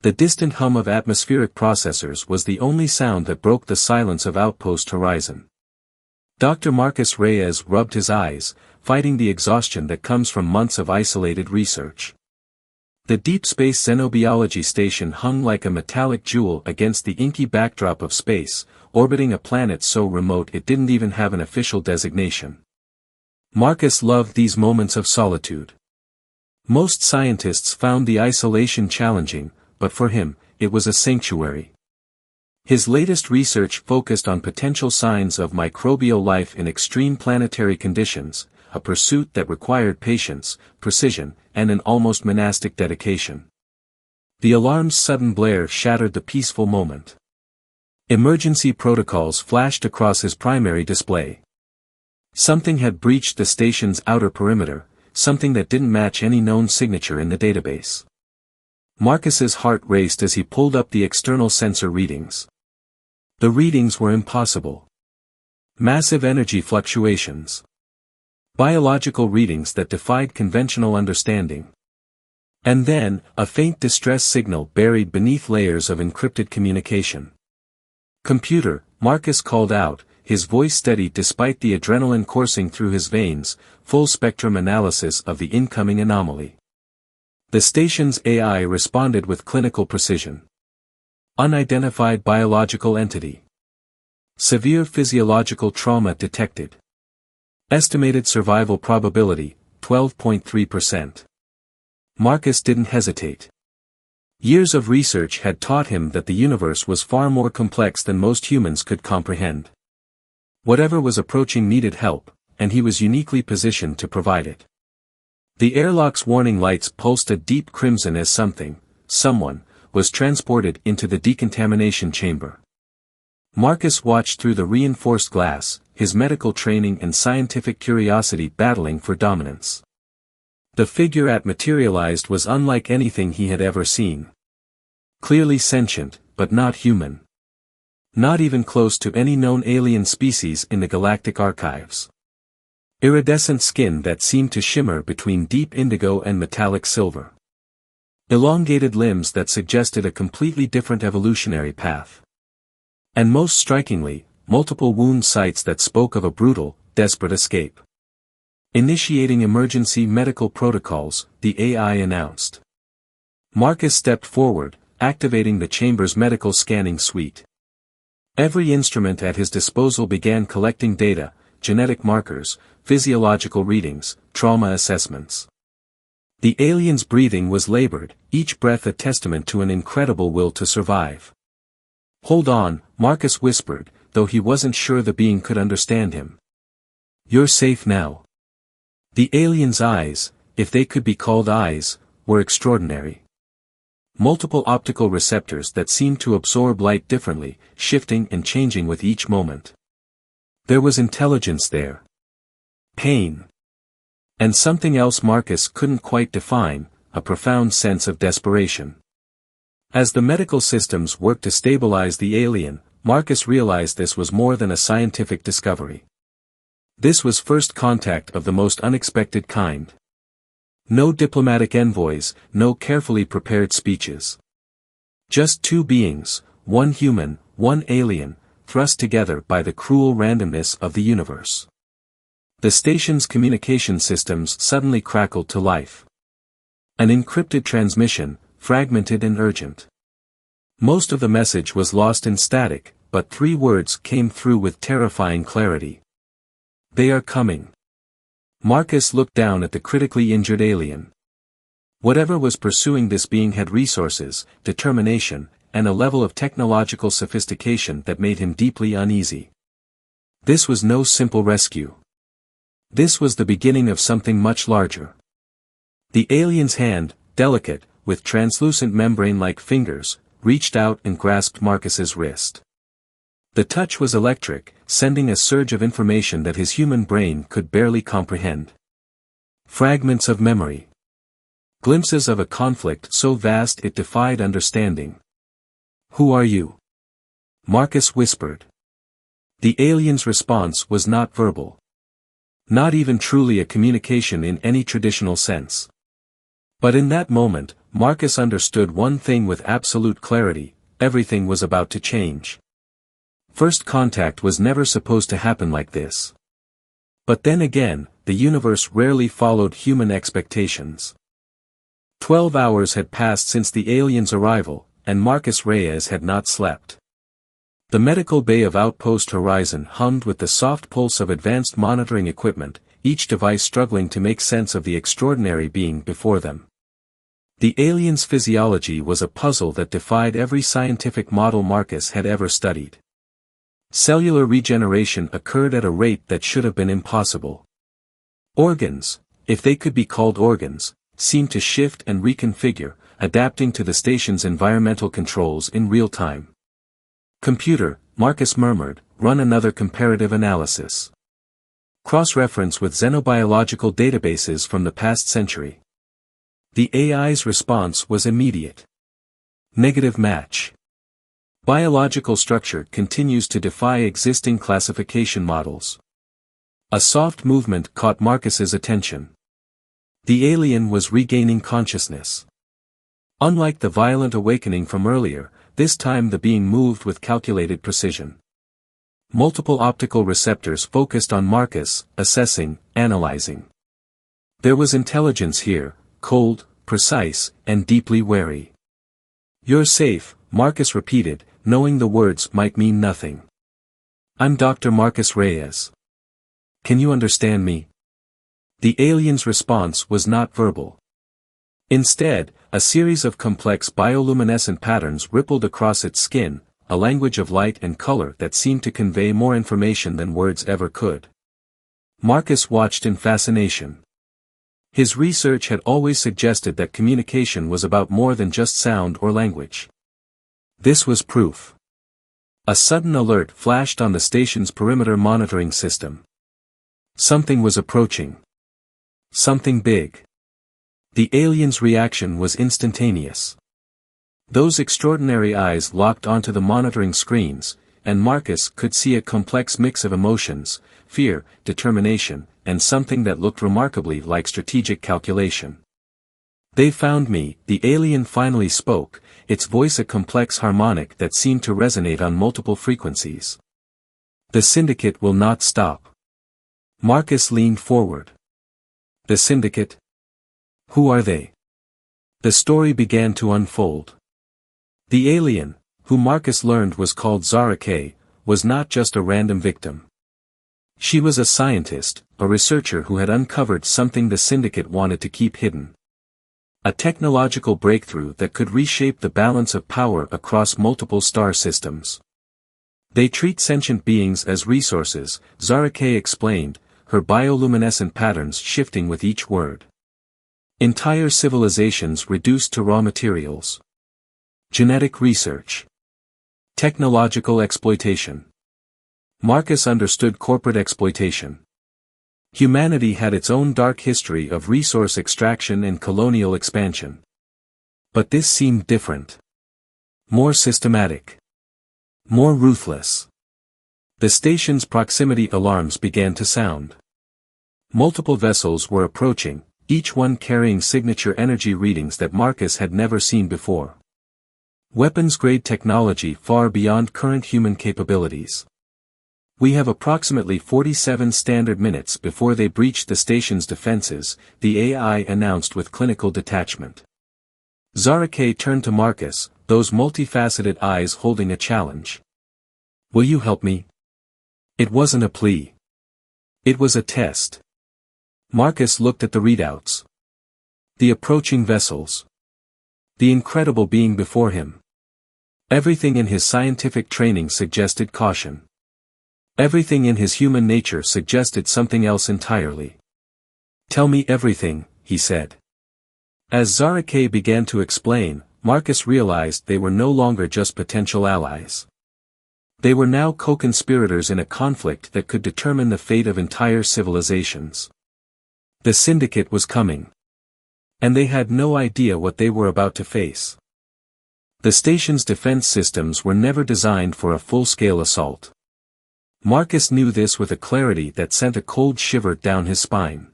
The distant hum of atmospheric processors was the only sound that broke the silence of Outpost Horizon. Dr. Marcus Reyes rubbed his eyes, fighting the exhaustion that comes from months of isolated research. The Deep Space Xenobiology Station hung like a metallic jewel against the inky backdrop of space, orbiting a planet so remote it didn't even have an official designation. Marcus loved these moments of solitude. Most scientists found the isolation challenging, but for him, it was a sanctuary. His latest research focused on potential signs of microbial life in extreme planetary conditions, a pursuit that required patience, precision, and an almost monastic dedication. The alarm's sudden blare shattered the peaceful moment. Emergency protocols flashed across his primary display. Something had breached the station's outer perimeter, something that didn't match any known signature in the database. Marcus's heart raced as he pulled up the external sensor readings. The readings were impossible. Massive energy fluctuations. Biological readings that defied conventional understanding. And then, a faint distress signal buried beneath layers of encrypted communication. "Computer," Marcus called out, his voice steady despite the adrenaline coursing through his veins, full spectrum analysis of the incoming anomaly. The station's AI responded with clinical precision. Unidentified biological entity. Severe physiological trauma detected. Estimated survival probability, 12.3%. Marcus didn't hesitate. Years of research had taught him that the universe was far more complex than most humans could comprehend. Whatever was approaching needed help, and he was uniquely positioned to provide it. The airlock's warning lights pulsed a deep crimson as someone, was transported into the decontamination chamber. Marcus watched through the reinforced glass, his medical training and scientific curiosity battling for dominance. The figure it materialized was unlike anything he had ever seen. Clearly sentient, but not human. Not even close to any known alien species in the galactic archives. Iridescent skin that seemed to shimmer between deep indigo and metallic silver. Elongated limbs that suggested a completely different evolutionary path. And most strikingly, multiple wound sites that spoke of a brutal, desperate escape. Initiating emergency medical protocols, the AI announced. Marcus stepped forward, activating the chamber's medical scanning suite. Every instrument at his disposal began collecting data, genetic markers, physiological readings, trauma assessments. The alien's breathing was labored, each breath a testament to an incredible will to survive. "Hold on," Marcus whispered, though he wasn't sure the being could understand him. "You're safe now." The alien's eyes, if they could be called eyes, were extraordinary. Multiple optical receptors that seemed to absorb light differently, shifting and changing with each moment. There was intelligence there. Pain. And something else Marcus couldn't quite define, a profound sense of desperation. As the medical systems worked to stabilize the alien, Marcus realized this was more than a scientific discovery. This was first contact of the most unexpected kind. No diplomatic envoys, no carefully prepared speeches. Just two beings, one human, one alien, thrust together by the cruel randomness of the universe. The station's communication systems suddenly crackled to life. An encrypted transmission, fragmented and urgent. Most of the message was lost in static, but 3 words came through with terrifying clarity. "They are coming." Marcus looked down at the critically injured alien. Whatever was pursuing this being had resources, determination, and a level of technological sophistication that made him deeply uneasy. This was no simple rescue. This was the beginning of something much larger. The alien's hand, delicate, with translucent membrane-like fingers, reached out and grasped Marcus's wrist. The touch was electric, sending a surge of information that his human brain could barely comprehend. Fragments of memory. Glimpses of a conflict so vast it defied understanding. "Who are you?" Marcus whispered. The alien's response was not verbal. Not even truly a communication in any traditional sense. But in that moment, Marcus understood one thing with absolute clarity: everything was about to change. First contact was never supposed to happen like this. But then again, the universe rarely followed human expectations. 12 hours had passed since the aliens' arrival, and Marcus Reyes had not slept. The medical bay of Outpost Horizon hummed with the soft pulse of advanced monitoring equipment, each device struggling to make sense of the extraordinary being before them. The alien's physiology was a puzzle that defied every scientific model Marcus had ever studied. Cellular regeneration occurred at a rate that should have been impossible. Organs, if they could be called organs, seemed to shift and reconfigure, adapting to the station's environmental controls in real time. "Computer," Marcus murmured, "run another comparative analysis. Cross-reference with xenobiological databases from the past century." The AI's response was immediate. Negative match. Biological structure continues to defy existing classification models. A soft movement caught Marcus's attention. The alien was regaining consciousness. Unlike the violent awakening from earlier, this time the being moved with calculated precision. Multiple optical receptors focused on Marcus, assessing, analyzing. There was intelligence here, cold, precise, and deeply wary. "You're safe," Marcus repeated, knowing the words might mean nothing. "I'm Dr. Marcus Reyes. Can you understand me?" The alien's response was not verbal. Instead, a series of complex bioluminescent patterns rippled across its skin, a language of light and color that seemed to convey more information than words ever could. Marcus watched in fascination. His research had always suggested that communication was about more than just sound or language. This was proof. A sudden alert flashed on the station's perimeter monitoring system. Something was approaching. Something big. The alien's reaction was instantaneous. Those extraordinary eyes locked onto the monitoring screens, and Marcus could see a complex mix of emotions: fear, determination, and something that looked remarkably like strategic calculation. "They found me," the alien finally spoke, its voice a complex harmonic that seemed to resonate on multiple frequencies. "The Syndicate will not stop." Marcus leaned forward. "The Syndicate? Who are they?" The story began to unfold. The alien, who Marcus learned was called Zara Kay, was not just a random victim. She was a scientist, a researcher who had uncovered something the Syndicate wanted to keep hidden. A technological breakthrough that could reshape the balance of power across multiple star systems. "They treat sentient beings as resources," Zara Kay explained, her bioluminescent patterns shifting with each word. "Entire civilizations reduced to raw materials. Genetic research. Technological exploitation." Marcus understood corporate exploitation. Humanity had its own dark history of resource extraction and colonial expansion. But this seemed different. More systematic. More ruthless. The station's proximity alarms began to sound. Multiple vessels were approaching, each one carrying signature energy readings that Marcus had never seen before. Weapons-grade technology far beyond current human capabilities. "We have approximately 47 standard minutes before they breach the station's defenses," the AI announced with clinical detachment. Zara Kay turned to Marcus, those multifaceted eyes holding a challenge. "Will you help me?" It wasn't a plea. It was a test. Marcus looked at the readouts. The approaching vessels. The incredible being before him. Everything in his scientific training suggested caution. Everything in his human nature suggested something else entirely. "Tell me everything," he said. As Zara Kay began to explain, Marcus realized they were no longer just potential allies. They were now co-conspirators in a conflict that could determine the fate of entire civilizations. The Syndicate was coming. And they had no idea what they were about to face. The station's defense systems were never designed for a full-scale assault. Marcus knew this with a clarity that sent a cold shiver down his spine.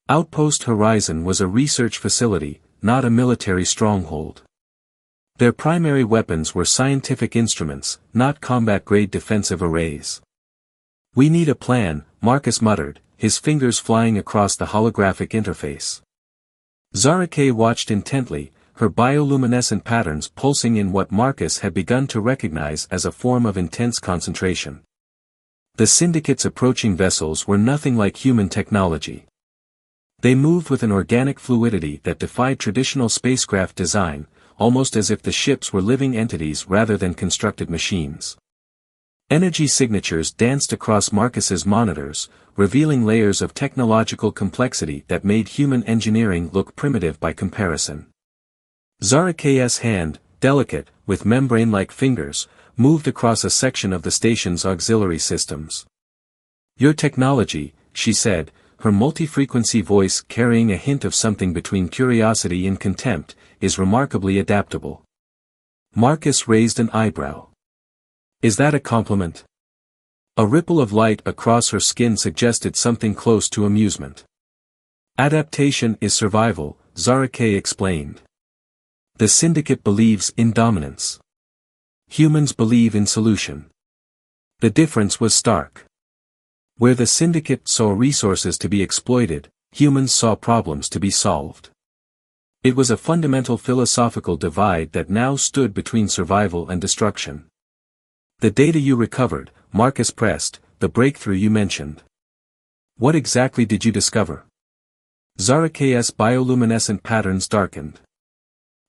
Outpost Horizon was a research facility, not a military stronghold. Their primary weapons were scientific instruments, not combat-grade defensive arrays. "We need a plan," Marcus muttered, his fingers flying across the holographic interface. Zarake watched intently, her bioluminescent patterns pulsing in what Marcus had begun to recognize as a form of intense concentration. The Syndicate's approaching vessels were nothing like human technology. They moved with an organic fluidity that defied traditional spacecraft design, almost as if the ships were living entities rather than constructed machines. Energy signatures danced across Marcus's monitors, revealing layers of technological complexity that made human engineering look primitive by comparison. Zarake's hand, delicate, with membrane-like fingers, moved across a section of the station's auxiliary systems. "Your technology," she said, her multi-frequency voice carrying a hint of something between curiosity and contempt, "is remarkably adaptable." Marcus raised an eyebrow. "Is that a compliment?" A ripple of light across her skin suggested something close to amusement. "Adaptation is survival," Zarake explained. "The Syndicate believes in dominance. Humans believe in solution." The difference was stark. Where the Syndicate saw resources to be exploited, humans saw problems to be solved. It was a fundamental philosophical divide that now stood between survival and destruction. "The data you recovered," Marcus pressed, "the breakthrough you mentioned. What exactly did you discover?" Zarake's bioluminescent patterns darkened.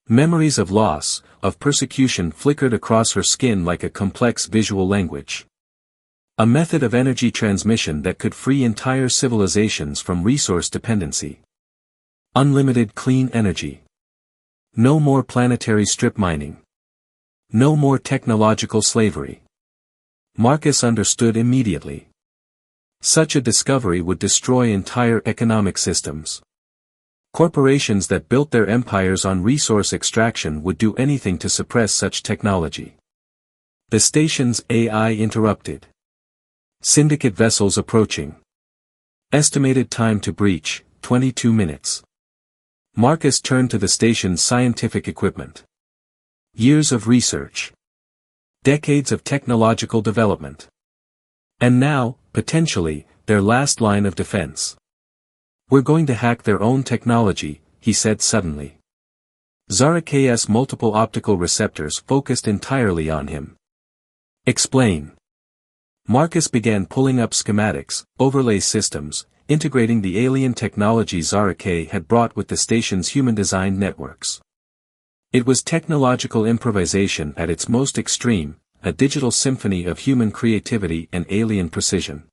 Memories of loss, of persecution flickered across her skin like a complex visual language. A method of energy transmission that could free entire civilizations from resource dependency. Unlimited clean energy. No more planetary strip mining. No more technological slavery. Marcus understood immediately. Such a discovery would destroy entire economic systems. Corporations that built their empires on resource extraction would do anything to suppress such technology. The station's AI interrupted. Syndicate vessels approaching. Estimated time to breach, 22 minutes. Marcus turned to the station's scientific equipment. Years of research. Decades of technological development. And now, potentially, their last line of defense. "We're going to hack their own technology," he said suddenly. Zarake's multiple optical receptors focused entirely on him. "Explain." Marcus began pulling up schematics, overlay systems, integrating the alien technology Zarake had brought with the station's human-designed networks. It was technological improvisation at its most extreme, a digital symphony of human creativity and alien precision.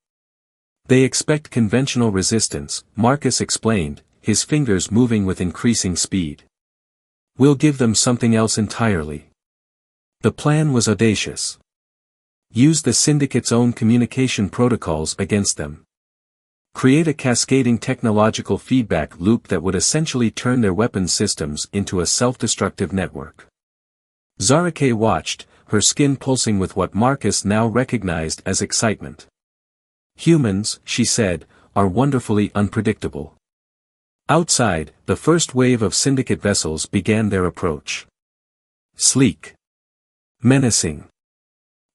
"They expect conventional resistance," Marcus explained, his fingers moving with increasing speed. "We'll give them something else entirely." The plan was audacious. Use the Syndicate's own communication protocols against them. Create a cascading technological feedback loop that would essentially turn their weapons systems into a self-destructive network. Zarake watched, her skin pulsing with what Marcus now recognized as excitement. "Humans," she said, "are wonderfully unpredictable." Outside, the first wave of Syndicate vessels began their approach. Sleek. Menacing.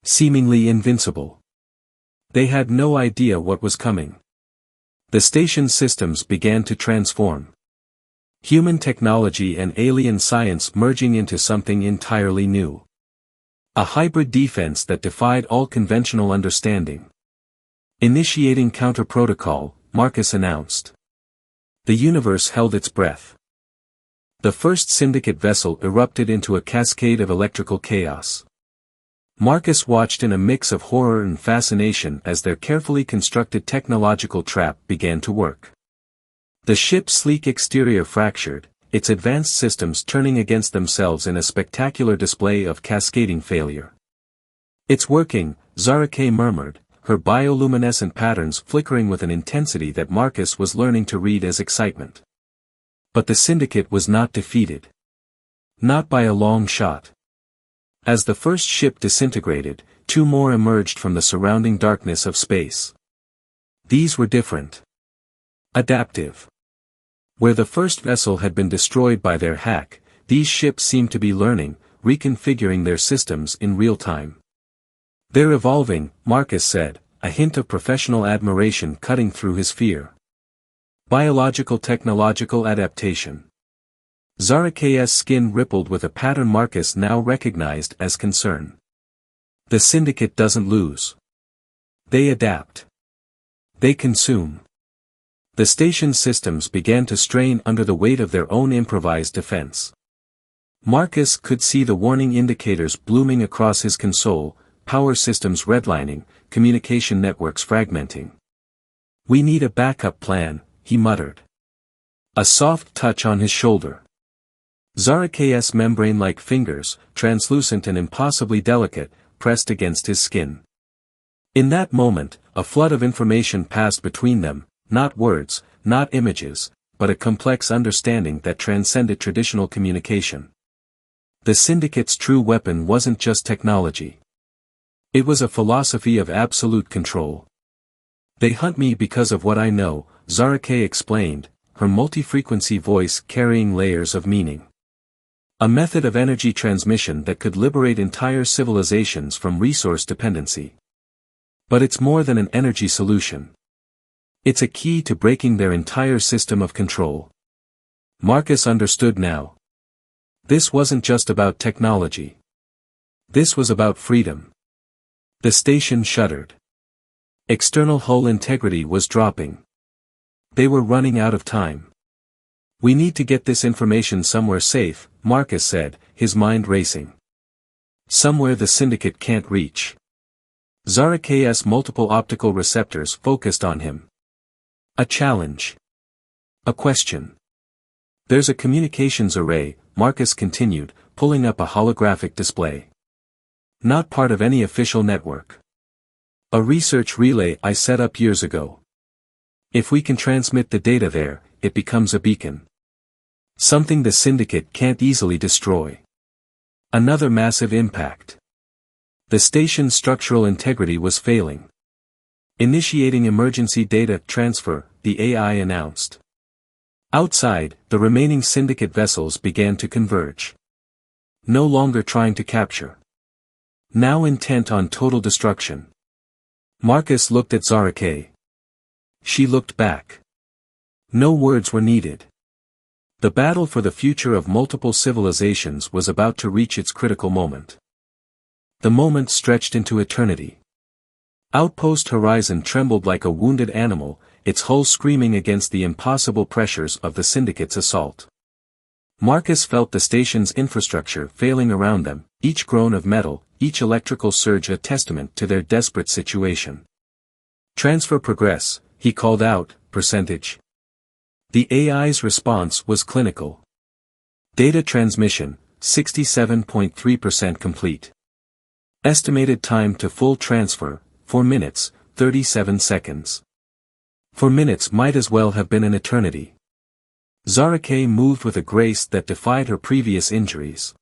Seemingly invincible. They had no idea what was coming. The station's systems began to transform. Human technology and alien science merging into something entirely new. A hybrid defense that defied all conventional understanding. Initiating counter-protocol, Marcus announced. The universe held its breath. The first Syndicate vessel erupted into a cascade of electrical chaos. Marcus watched in a mix of horror and fascination as their carefully constructed technological trap began to work. The ship's sleek exterior fractured, its advanced systems turning against themselves in a spectacular display of cascading failure. "It's working," Zarake murmured, her bioluminescent patterns flickering with an intensity that Marcus was learning to read as excitement. But the Syndicate was not defeated. Not by a long shot. As the first ship disintegrated, two more emerged from the surrounding darkness of space. These were different. Adaptive. Where the first vessel had been destroyed by their hack, these ships seemed to be learning, reconfiguring their systems in real time. "They're evolving," Marcus said, a hint of professional admiration cutting through his fear. "Biological technological adaptation." Zaraka's skin rippled with a pattern Marcus now recognized as concern. The Syndicate doesn't lose. They adapt. They consume. The station's systems began to strain under the weight of their own improvised defense. Marcus could see the warning indicators blooming across his console, power systems redlining, communication networks fragmenting. "We need a backup plan," he muttered. A soft touch on his shoulder. Zaraka's membrane-like fingers, translucent and impossibly delicate, pressed against his skin. In that moment, a flood of information passed between them, not words, not images, but a complex understanding that transcended traditional communication. The Syndicate's true weapon wasn't just technology. It was a philosophy of absolute control. "They hunt me because of what I know," Zaraka explained, her multi-frequency voice carrying layers of meaning. A method of energy transmission that could liberate entire civilizations from resource dependency. But it's more than an energy solution. It's a key to breaking their entire system of control. Marcus understood now. This wasn't just about technology. This was about freedom. The station shuddered. External hull integrity was dropping. They were running out of time. "We need to get this information somewhere safe," Marcus said, his mind racing. "Somewhere the Syndicate can't reach." Zaraka's multiple optical receptors focused on him. A challenge. A question. "There's a communications array," Marcus continued, pulling up a holographic display. "Not part of any official network. A research relay I set up years ago. If we can transmit the data there, it becomes a beacon. Something the Syndicate can't easily destroy." Another massive impact. The station's structural integrity was failing. "Initiating emergency data transfer," the AI announced. Outside, the remaining Syndicate vessels began to converge. No longer trying to capture. Now intent on total destruction. Marcus looked at Zaraka. She looked back. No words were needed. The battle for the future of multiple civilizations was about to reach its critical moment. The moment stretched into eternity. Outpost Horizon trembled like a wounded animal, its hull screaming against the impossible pressures of the Syndicate's assault. Marcus felt the station's infrastructure failing around them, each groan of metal, each electrical surge a testament to their desperate situation. "Transfer progress," he called out, "percentage." The AI's response was clinical. Data transmission, 67.3% complete. Estimated time to full transfer, 4 minutes, 37 seconds. 4 minutes might as well have been an eternity. Zaraka moved with a grace that defied her previous injuries.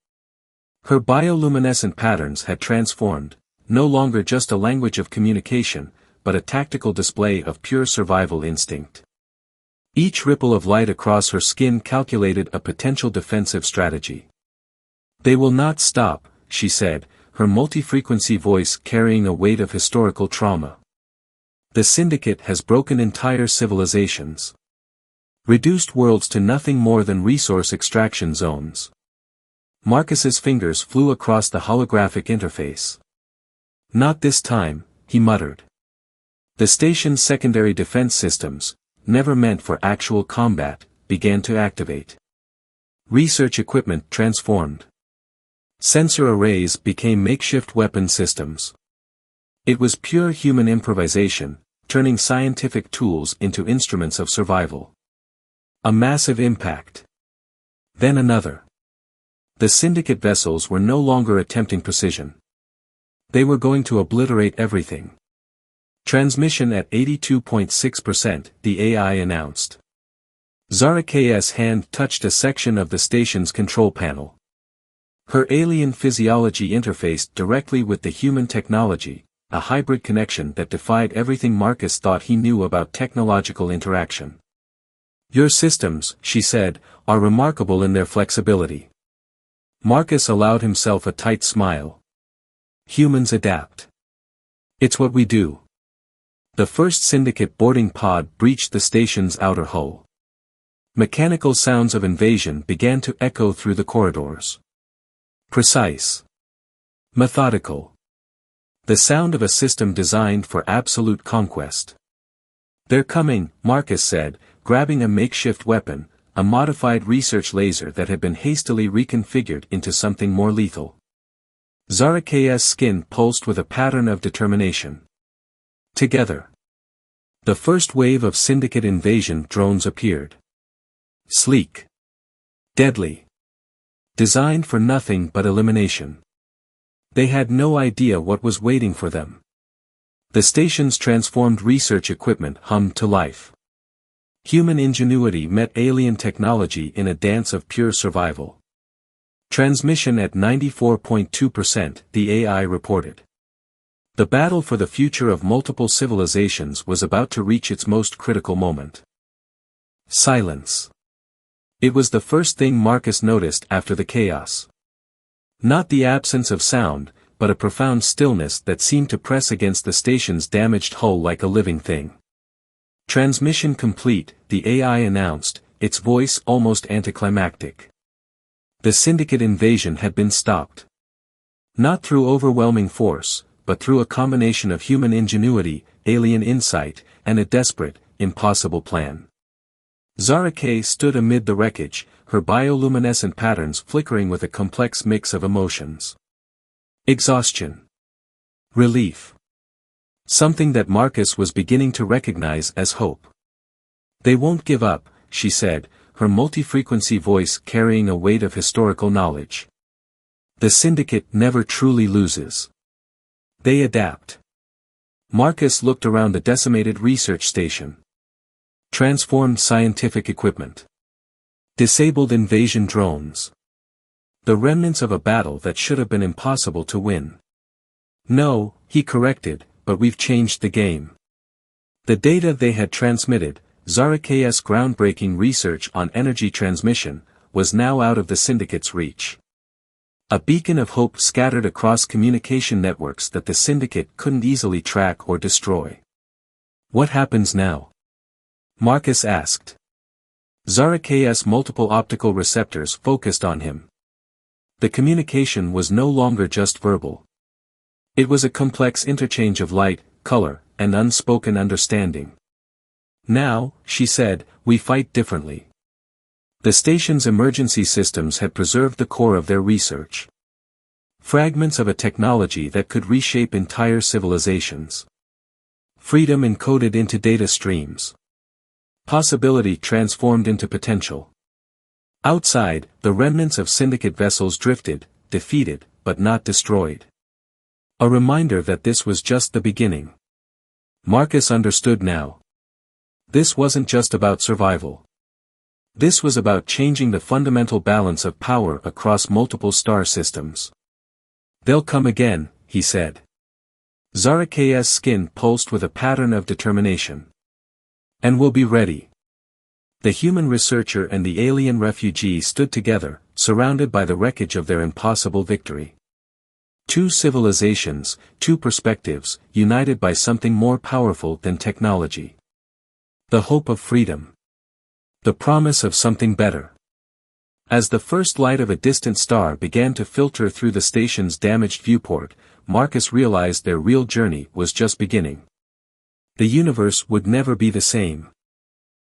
Her bioluminescent patterns had transformed, no longer just a language of communication, but a tactical display of pure survival instinct. Each ripple of light across her skin calculated a potential defensive strategy. "They will not stop," she said, her multi-frequency voice carrying a weight of historical trauma. "The Syndicate has broken entire civilizations. Reduced worlds to nothing more than resource extraction zones." Marcus's fingers flew across the holographic interface. "Not this time," he muttered. The station's secondary defense systems, never meant for actual combat, began to activate. Research equipment transformed. Sensor arrays became makeshift weapon systems. It was pure human improvisation, turning scientific tools into instruments of survival. A massive impact. Then another. The Syndicate vessels were no longer attempting precision. They were going to obliterate everything. "Transmission at 82.6%, the AI announced. Zaraka's hand touched a section of the station's control panel. Her alien physiology interfaced directly with the human technology, a hybrid connection that defied everything Marcus thought he knew about technological interaction. Your systems, she said, are remarkable in their flexibility. Marcus allowed himself a tight smile. Humans adapt. It's what we do. The first Syndicate boarding pod breached the station's outer hull. Mechanical sounds of invasion began to echo through the corridors. Precise. Methodical. The sound of a system designed for absolute conquest. They're coming, Marcus said, grabbing a makeshift weapon, a modified research laser that had been hastily reconfigured into something more lethal. Zarakaya's skin pulsed with a pattern of determination. Together. The first wave of Syndicate invasion drones appeared. Sleek. Deadly. Designed for nothing but elimination. They had no idea what was waiting for them. The station's transformed research equipment hummed to life. Human ingenuity met alien technology in a dance of pure survival. Transmission at 94.2%, the AI reported. The battle for the future of multiple civilizations was about to reach its most critical moment. Silence. It was the first thing Marcus noticed after the chaos. Not the absence of sound, but a profound stillness that seemed to press against the station's damaged hull like a living thing. Transmission complete, the AI announced, its voice almost anticlimactic. The Syndicate invasion had been stopped. Not through overwhelming force, but through a combination of human ingenuity, alien insight, and a desperate, impossible plan. Zarakay stood amid the wreckage, her bioluminescent patterns flickering with a complex mix of emotions. Exhaustion. Relief. Something that Marcus was beginning to recognize as hope. They won't give up, she said, her multi-frequency voice carrying a weight of historical knowledge. The Syndicate never truly loses. They adapt. Marcus looked around the decimated research station. Transformed scientific equipment. Disabled invasion drones. The remnants of a battle that should have been impossible to win. No, he corrected, but we've changed the game. The data they had transmitted, Zarakay's groundbreaking research on energy transmission, was now out of the Syndicate's reach. A beacon of hope scattered across communication networks that the Syndicate couldn't easily track or destroy. What happens now? Marcus asked. Zarakay's multiple optical receptors focused on him. The communication was no longer just verbal. It was a complex interchange of light, color, and unspoken understanding. Now, she said, we fight differently. The station's emergency systems had preserved the core of their research. Fragments of a technology that could reshape entire civilizations. Freedom encoded into data streams. Possibility transformed into potential. Outside, the remnants of Syndicate vessels drifted, defeated, but not destroyed. A reminder that this was just the beginning. Marcus understood now. This wasn't just about survival. This was about changing the fundamental balance of power across multiple star systems. They'll come again, he said. Zarakay's skin pulsed with a pattern of determination. And we'll be ready. The human researcher and the alien refugee stood together, surrounded by the wreckage of their impossible victory. Two civilizations, two perspectives, united by something more powerful than technology. The hope of freedom. The promise of something better. As the first light of a distant star began to filter through the station's damaged viewport, Marcus realized their real journey was just beginning. The universe would never be the same.